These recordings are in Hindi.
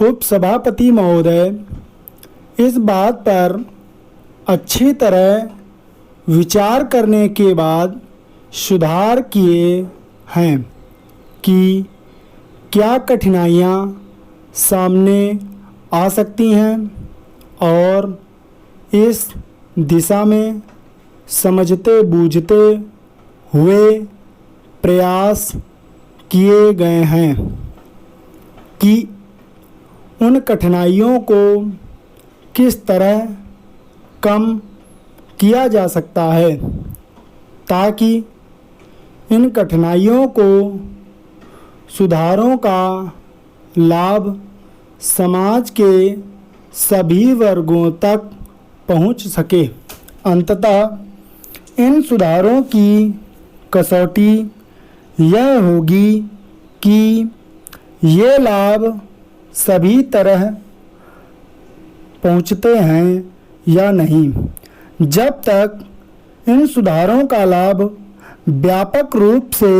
उपसभापति महोदय इस बात पर अच्छी तरह विचार करने के बाद सुधार किए हैं कि क्या कठिनाइयाँ सामने आ सकती हैं और इस दिशा में समझते बूझते हुए प्रयास किए गए हैं कि उन कठिनाइयों को किस तरह कम किया जा सकता है ताकि इन कठिनाइयों को सुधारों का लाभ समाज के सभी वर्गों तक पहुंच सके। अंततः इन सुधारों की कसौटी यह होगी कि ये लाभ सभी तरह पहुंचते हैं या नहीं। जब तक इन सुधारों का लाभ व्यापक रूप से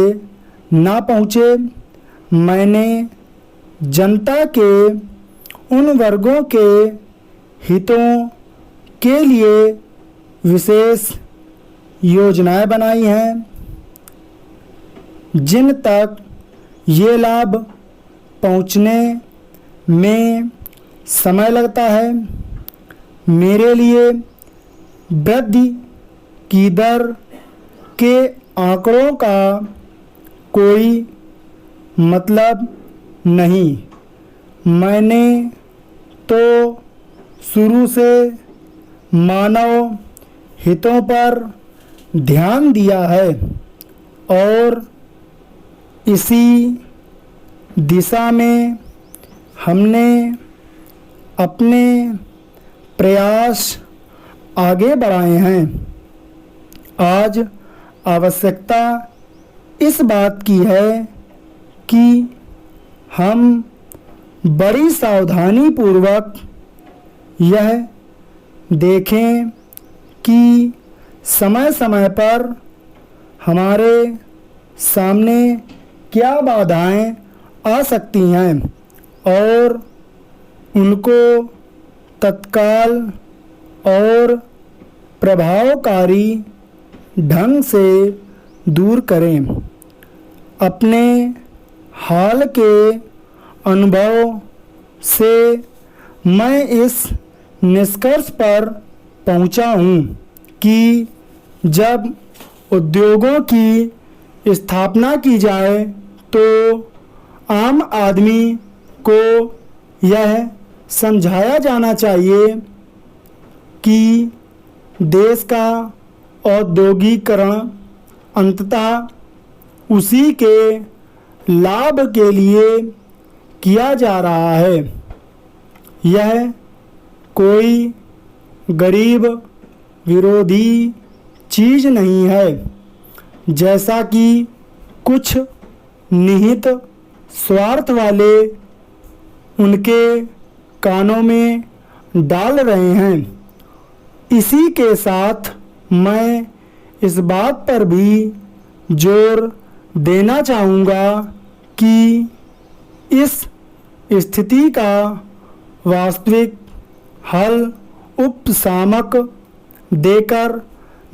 ना पहुंचे, मैंने जनता के उन वर्गों के हितों के लिए विशेष योजनाएं बनाई हैं जिन तक ये लाभ पहुंचने में समय लगता है। मेरे लिए वृद्धि की दर के आंकड़ों का कोई मतलब नहीं। मैंने तो शुरू से मानव हितों पर ध्यान दिया है और इसी दिशा में हमने अपने प्रयास आगे बढ़ाए हैं। आज आवश्यकता इस बात की है कि हम बड़ी सावधानी पूर्वक यह देखें कि समय समय पर हमारे सामने क्या बाधाएं आ सकती हैं और उनको तत्काल और प्रभावकारी ढंग से दूर करें। अपने हाल के अनुभव से मैं इस निष्कर्ष पर पहुंचा हूं कि जब उद्योगों की स्थापना की जाए तो आम आदमी को यह समझाया जाना चाहिए कि देश का औद्योगिकरण अंततः उसी के लाभ के लिए किया जा रहा है। यह कोई गरीब विरोधी चीज़ नहीं है जैसा कि कुछ निहित स्वार्थ वाले उनके कानों में डाल रहे हैं। इसी के साथ मैं इस बात पर भी जोर देना चाहूँगा कि इस स्थिति का वास्तविक हल उपशामक देकर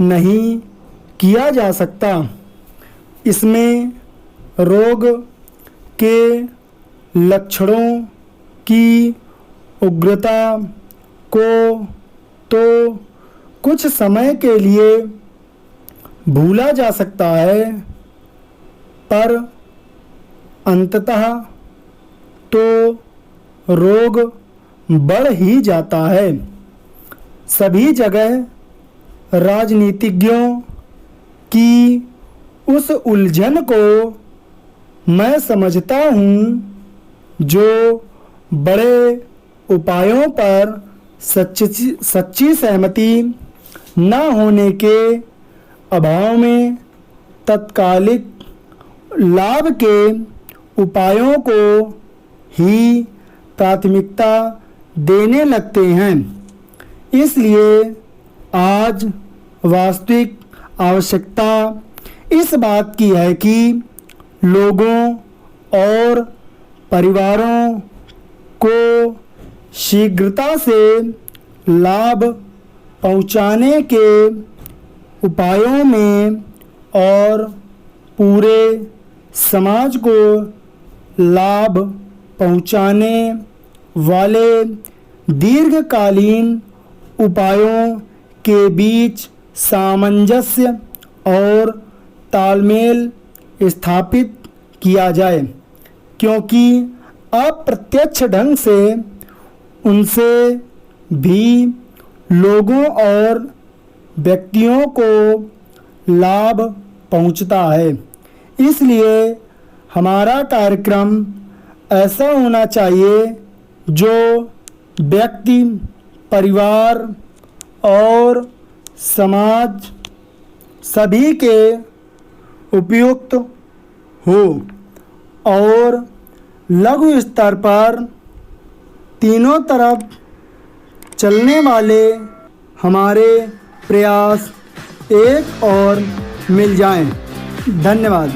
नहीं किया जा सकता। इसमें रोग के लक्षणों की उग्रता को तो कुछ समय के लिए भूला जा सकता है, पर अंततः तो रोग बढ़ ही जाता है। सभी जगह राजनीतिज्ञों की उस उलझन को मैं समझता हूँ जो बड़े उपायों पर सच्ची सहमति न होने के अभाव में तत्कालिक लाभ के उपायों को ही प्राथमिकता देने लगते हैं। इसलिए आज वास्तविक आवश्यकता इस बात की है कि लोगों और परिवारों को शीघ्रता से लाभ पहुंचाने के उपायों में और पूरे समाज को लाभ पहुंचाने वाले दीर्घकालीन उपायों के बीच सामंजस्य और तालमेल स्थापित किया जाए, क्योंकि अप्रत्यक्ष ढंग से उनसे भी लोगों और व्यक्तियों को लाभ पहुंचता है। इसलिए हमारा कार्यक्रम ऐसा होना चाहिए जो व्यक्ति, परिवार और समाज सभी के उपयुक्त हो और लघु स्तर पर तीनों तरफ चलने वाले हमारे प्रयास एक और मिल जाएं। धन्यवाद।